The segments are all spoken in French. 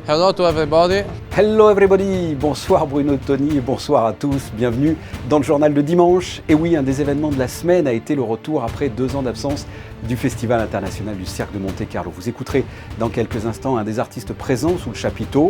Hello to everybody. Hello everybody, bonsoir Bruno Tony et bonsoir à tous, bienvenue dans le journal de dimanche. Et oui, un des événements de la semaine a été le retour après 2 ans d'absence du Festival international du cirque de Monte-Carlo. Vous écouterez dans quelques instants un des artistes présents sous le chapiteau,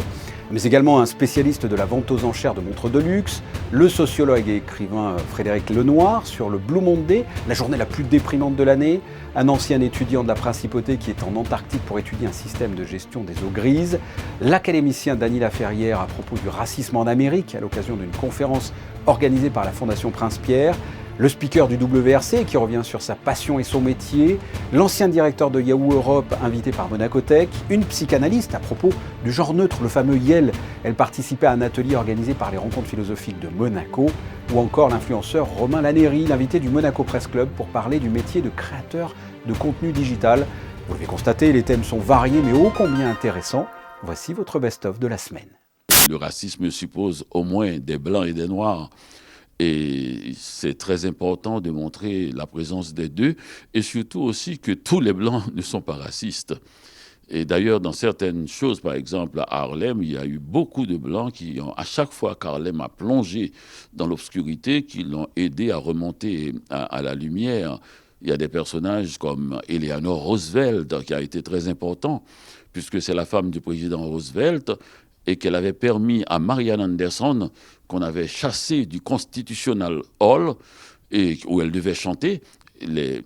mais également un spécialiste de la vente aux enchères de montres de luxe, le sociologue et écrivain Frédéric Lenoir sur le Blue Monday, la journée la plus déprimante de l'année, un ancien étudiant de la Principauté qui est en Antarctique pour étudier un système de gestion des eaux grises, l'académicien Dany Laferrière à propos du racisme en Amérique à l'occasion d'une conférence organisée par la Fondation Prince-Pierre, le speaker du WRC qui revient sur sa passion et son métier, l'ancien directeur de Yahoo Europe invité par Monaco Tech, une psychanalyste à propos du genre neutre, le fameux YEL. Elle participait à un atelier organisé par les rencontres philosophiques de Monaco, ou encore l'influenceur Romain Lannéry, l'invité du Monaco Press Club pour parler du métier de créateur de contenu digital. Vous l'avez constaté, les thèmes sont variés mais ô combien intéressants. Voici votre best-of de la semaine. Le racisme suppose au moins des blancs et des noirs. Et c'est très important de montrer la présence des deux et surtout aussi que tous les blancs ne sont pas racistes. Et d'ailleurs, dans certaines choses, par exemple à Harlem, il y a eu beaucoup de blancs qui ont, à chaque fois qu'Harlem a plongé dans l'obscurité, qui l'ont aidé à remonter à la lumière. Il y a des personnages comme Eleanor Roosevelt qui a été très important, puisque c'est la femme du président Roosevelt et qu'elle avait permis à Marian Anderson, qu'on avait chassée du Constitutional Hall, et où elle devait chanter. Les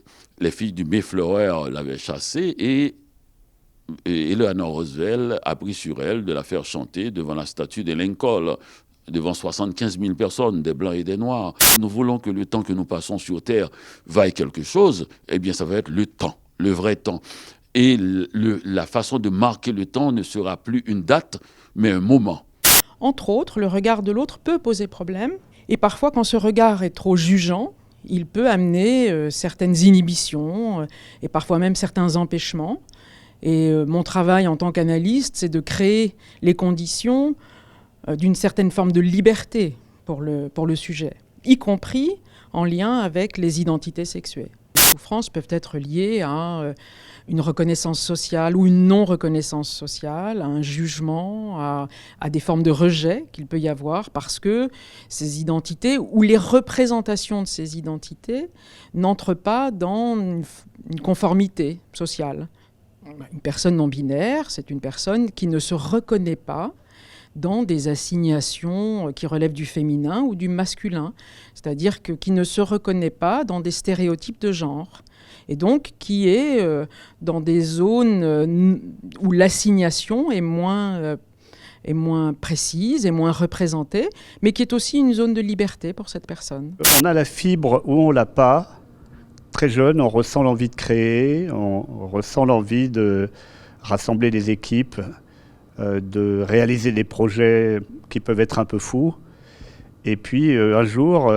filles du Mayflower l'avaient chassée et Eleanor Roosevelt a pris sur elle de la faire chanter devant la statue de Lincoln, devant 75 000 personnes, des Blancs et des Noirs. Nous voulons que le temps que nous passons sur Terre vaille quelque chose, eh bien ça va être le temps, le vrai temps. Et la façon de marquer le temps ne sera plus une date, mais un moment. Entre autres, le regard de l'autre peut poser problème. Et parfois, quand ce regard est trop jugeant, il peut amener certaines inhibitions et parfois même certains empêchements. Et mon travail en tant qu'analyste, c'est de créer les conditions d'une certaine forme de liberté pour le sujet, y compris en lien avec les identités sexuées. Les souffrances peuvent être liées à une reconnaissance sociale ou une non-reconnaissance sociale, à un jugement, à des formes de rejet qu'il peut y avoir parce que ces identités ou les représentations de ces identités n'entrent pas dans une conformité sociale. Une personne non-binaire, c'est une personne qui ne se reconnaît pas dans des assignations qui relèvent du féminin ou du masculin, c'est-à-dire qui ne se reconnaît pas dans des stéréotypes de genre, et donc qui est dans des zones où l'assignation est moins précise et moins représentée, mais qui est aussi une zone de liberté pour cette personne. On a la fibre où on l'a pas. Très jeune, on ressent l'envie de créer, on ressent l'envie de rassembler des équipes, de réaliser des projets qui peuvent être un peu fous. Et puis un jour,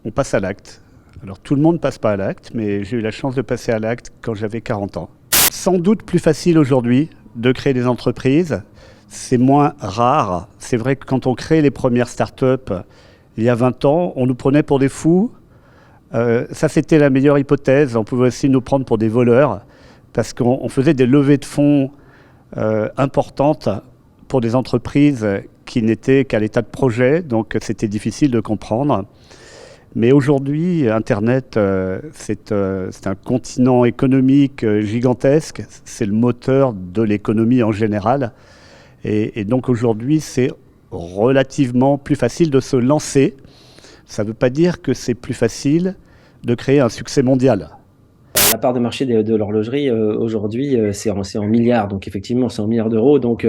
on passe à l'acte. Alors tout le monde ne passe pas à l'acte, mais j'ai eu la chance de passer à l'acte quand j'avais 40 ans. Sans doute plus facile aujourd'hui de créer des entreprises. C'est moins rare. C'est vrai que quand on crée les premières startups, il y a 20 ans, on nous prenait pour des fous. Ça, c'était la meilleure hypothèse. On pouvait aussi nous prendre pour des voleurs parce qu'on faisait des levées de fonds importantes pour des entreprises qui n'étaient qu'à l'état de projet, donc c'était difficile de comprendre. Mais aujourd'hui, Internet, c'est un continent économique gigantesque, c'est le moteur de l'économie en général. Et donc aujourd'hui, c'est relativement plus facile de se lancer. Ça ne veut pas dire que c'est plus facile de créer un succès mondial. La part de marché de l'horlogerie aujourd'hui, c'est en milliards. Donc effectivement, c'est en milliards d'euros. Donc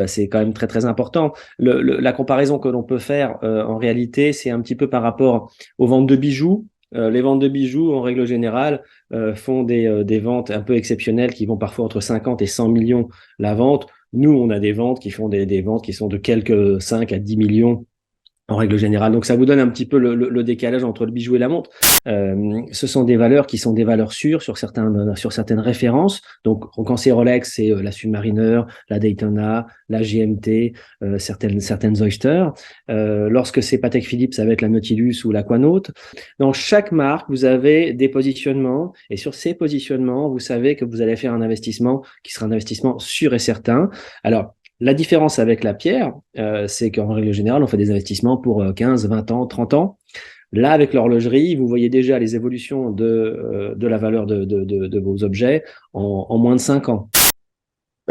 c'est quand même très très important. La comparaison que l'on peut faire en réalité, c'est un petit peu par rapport aux ventes de bijoux. Les ventes de bijoux, en règle générale, font des ventes un peu exceptionnelles qui vont parfois entre 50 et 100 millions la vente. Nous, on a des ventes qui font des ventes qui sont de quelques 5 à 10 millions en règle générale. Donc, ça vous donne un petit peu le décalage entre le bijou et la montre. Ce sont des valeurs qui sont des valeurs sûres sur certaines références. Donc, quand c'est Rolex, c'est la Submariner, la Daytona, la GMT, certaines Oyster. Lorsque c'est Patek Philippe, ça va être la Nautilus ou l'Aquanaut. Dans chaque marque, vous avez des positionnements. Et sur ces positionnements, vous savez que vous allez faire un investissement qui sera un investissement sûr et certain. Alors, la différence avec la pierre, c'est qu'en règle générale, on fait des investissements pour 15, 20 ans, 30 ans. Là, avec l'horlogerie, vous voyez déjà les évolutions de la valeur de vos objets en moins de 5 ans.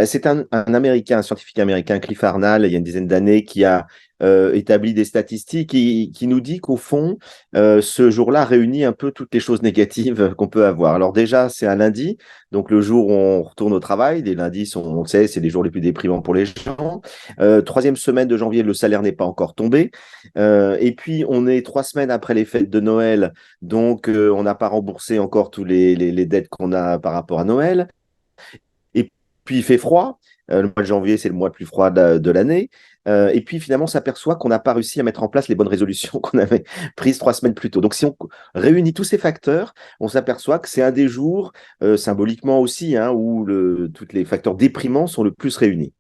C'est un Américain, un scientifique américain, Cliff Arnall, il y a une dizaine d'années, qui a établi des statistiques qui nous dit qu'au fond, ce jour-là réunit un peu toutes les choses négatives qu'on peut avoir. Alors déjà, c'est un lundi, donc le jour où on retourne au travail. Les lundis, on sait, c'est les jours les plus déprimants pour les gens. Troisième semaine de janvier, le salaire n'est pas encore tombé. Et puis, on est 3 semaines après les fêtes de Noël, donc on n'a pas remboursé encore tous les dettes qu'on a par rapport à Noël. Puis il fait froid. Le mois de janvier, c'est le mois le plus froid de l'année. Et puis finalement, on s'aperçoit qu'on n'a pas réussi à mettre en place les bonnes résolutions qu'on avait prises 3 semaines plus tôt. Donc si on réunit tous ces facteurs, on s'aperçoit que c'est un des jours, symboliquement aussi, où tous les facteurs déprimants sont le plus réunis.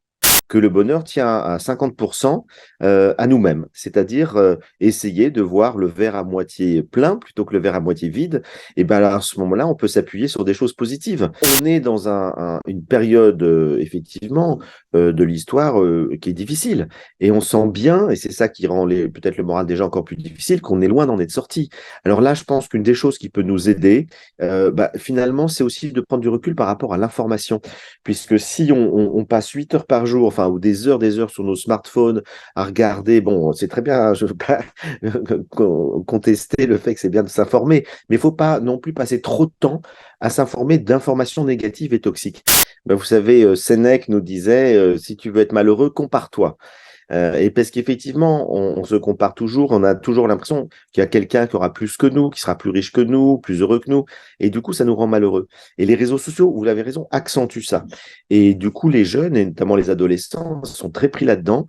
Que le bonheur tient à 50% à nous-mêmes, c'est-à-dire essayer de voir le verre à moitié plein plutôt que le verre à moitié vide. Et bien à ce moment-là, on peut s'appuyer sur des choses positives. On est dans une période, effectivement, de l'histoire qui est difficile. Et on sent bien, et c'est ça qui rend peut-être le moral des gens encore plus difficile, qu'on est loin d'en être sorti. Alors là, je pense qu'une des choses qui peut nous aider, finalement, c'est aussi de prendre du recul par rapport à l'information. Puisque si on passe 8 heures par jour, ou des heures sur nos smartphones à regarder, bon, c'est très bien, je ne veux pas contester le fait que c'est bien de s'informer, mais il ne faut pas non plus passer trop de temps à s'informer d'informations négatives et toxiques. Vous savez, Sénèque nous disait, si tu veux être malheureux, compare-toi. Et parce qu'effectivement, on se compare toujours, on a toujours l'impression qu'il y a quelqu'un qui aura plus que nous, qui sera plus riche que nous, plus heureux que nous, et du coup, ça nous rend malheureux. Et les réseaux sociaux, vous l'avez raison, accentuent ça. Et du coup, les jeunes, et notamment les adolescents, sont très pris là-dedans.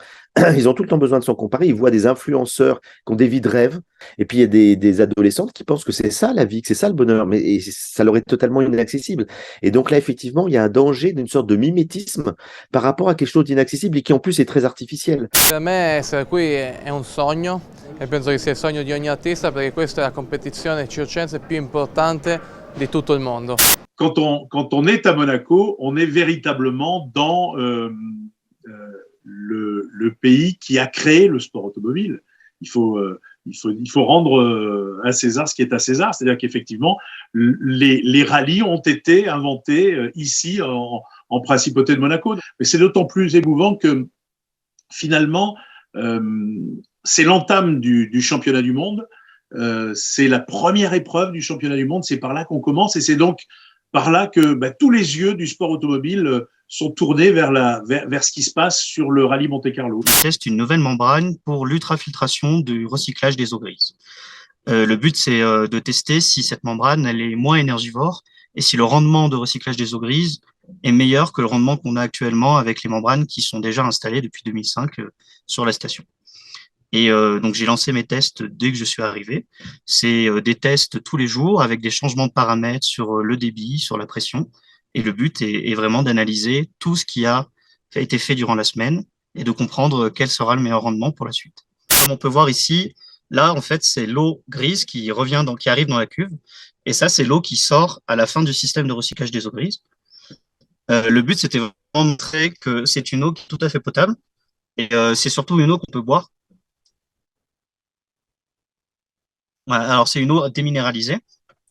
Ils ont tout le temps besoin de s'en comparer, ils voient des influenceurs qui ont des vies de rêve, et puis il y a des adolescentes qui pensent que c'est ça la vie, que c'est ça le bonheur, mais ça leur est totalement inaccessible. Et donc là, effectivement, il y a un danger d'une sorte de mimétisme par rapport à quelque chose d'inaccessible et qui en plus est très artificiel. Per me essere qui è un sogno e penso che sia il sogno di ogni artista perché questa è la competizione circense più importante di tutto il mondo. Quand on est à Monaco, on est véritablement dans le pays qui a créé le sport automobile. Il faut rendre à César ce qui est à César, c'est-à-dire qu'effectivement, les rallyes ont été inventés ici en principauté de Monaco. Mais c'est d'autant plus émouvant que finalement, c'est l'entame du championnat du monde, c'est la première épreuve du championnat du monde, c'est par là qu'on commence et c'est donc par là que tous les yeux du sport automobile sont tournés vers ce qui se passe sur le rallye Monte-Carlo. On teste une nouvelle membrane pour l'ultrafiltration du recyclage des eaux grises. Le but, c'est de tester si cette membrane elle est moins énergivore et si le rendement de recyclage des eaux grises est meilleur que le rendement qu'on a actuellement avec les membranes qui sont déjà installées depuis 2005 sur la station. Et donc, j'ai lancé mes tests dès que je suis arrivé. C'est des tests tous les jours avec des changements de paramètres sur le débit, sur la pression. Et le but est vraiment d'analyser tout ce qui a été fait durant la semaine et de comprendre quel sera le meilleur rendement pour la suite. Comme on peut voir ici, là, en fait, c'est l'eau grise qui arrive dans la cuve. Et ça, c'est l'eau qui sort à la fin du système de recyclage des eaux grises. Le but, c'était vraiment de montrer que c'est une eau qui est tout à fait potable. Et c'est surtout une eau qu'on peut boire. Voilà, alors, c'est une eau déminéralisée,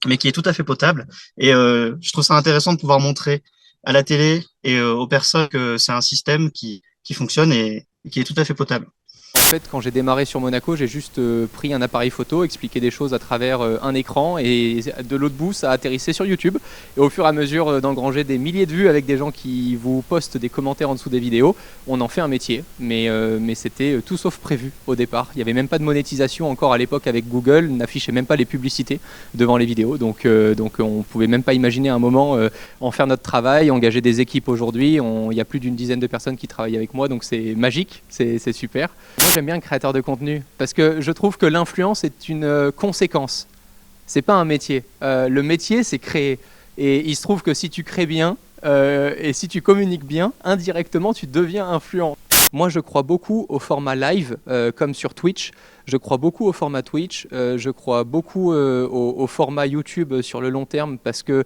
mais qui est tout à fait potable. Et je trouve ça intéressant de pouvoir montrer à la télé et aux personnes que c'est un système qui fonctionne et qui est tout à fait potable. En fait, quand j'ai démarré sur Monaco, j'ai juste pris un appareil photo, expliqué des choses à travers un écran et de l'autre bout, ça atterrissait sur YouTube. Et au fur et à mesure d'engranger des milliers de vues avec des gens qui vous postent des commentaires en dessous des vidéos, on en fait un métier. Mais c'était tout sauf prévu au départ. Il n'y avait même pas de monétisation encore à l'époque avec Google, n'affichait même pas les publicités devant les vidéos. Donc on ne pouvait même pas imaginer à un moment en faire notre travail, engager des équipes aujourd'hui. Il y a plus d'10 de personnes qui travaillent avec moi, donc c'est magique, c'est super. Moi, j'aime j'aime bien le créateur de contenu parce que je trouve que l'influence est une conséquence. C'est pas un métier. Le métier, c'est créer. Et il se trouve que si tu crées bien et si tu communiques bien, indirectement, tu deviens influent. Moi, je crois beaucoup au format live, comme sur Twitch. Je crois beaucoup au format Twitch. Je crois beaucoup au format YouTube sur le long terme parce que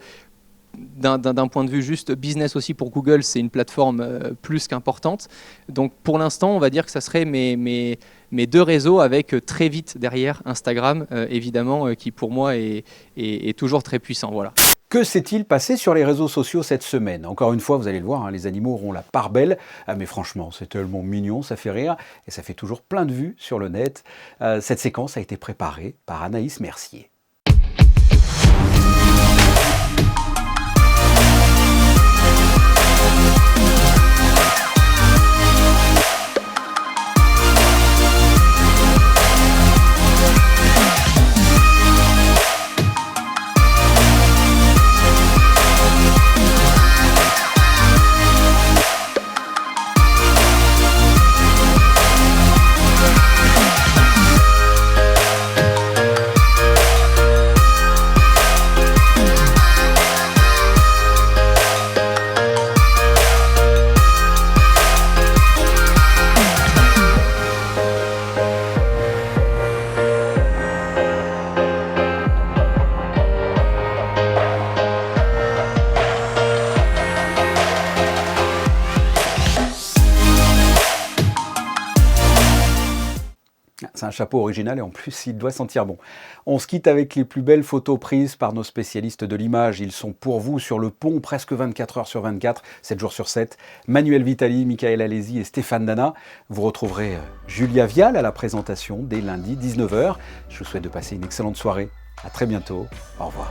d'un point de vue juste business aussi pour Google, c'est une plateforme plus qu'importante. Donc pour l'instant, on va dire que ça serait mes deux réseaux avec très vite derrière Instagram, évidemment, qui pour moi est toujours très puissant. Voilà. Que s'est-il passé sur les réseaux sociaux cette semaine? Encore une fois, vous allez le voir, hein, les animaux auront la part belle. Mais franchement, c'est tellement mignon, ça fait rire. Et ça fait toujours plein de vues sur le net. Cette séquence a été préparée par Anaïs Mercier. C'est un chapeau original et en plus il doit sentir bon. On se quitte avec les plus belles photos prises par nos spécialistes de l'image. Ils sont pour vous sur le pont presque 24 heures sur 24, 7 jours sur 7. Manuel Vitali, Michael Alési et Stéphane Dana. vous retrouverez Julia Vial à la présentation dès lundi 19h. Je vous souhaite de passer une excellente soirée. À très bientôt. Au revoir.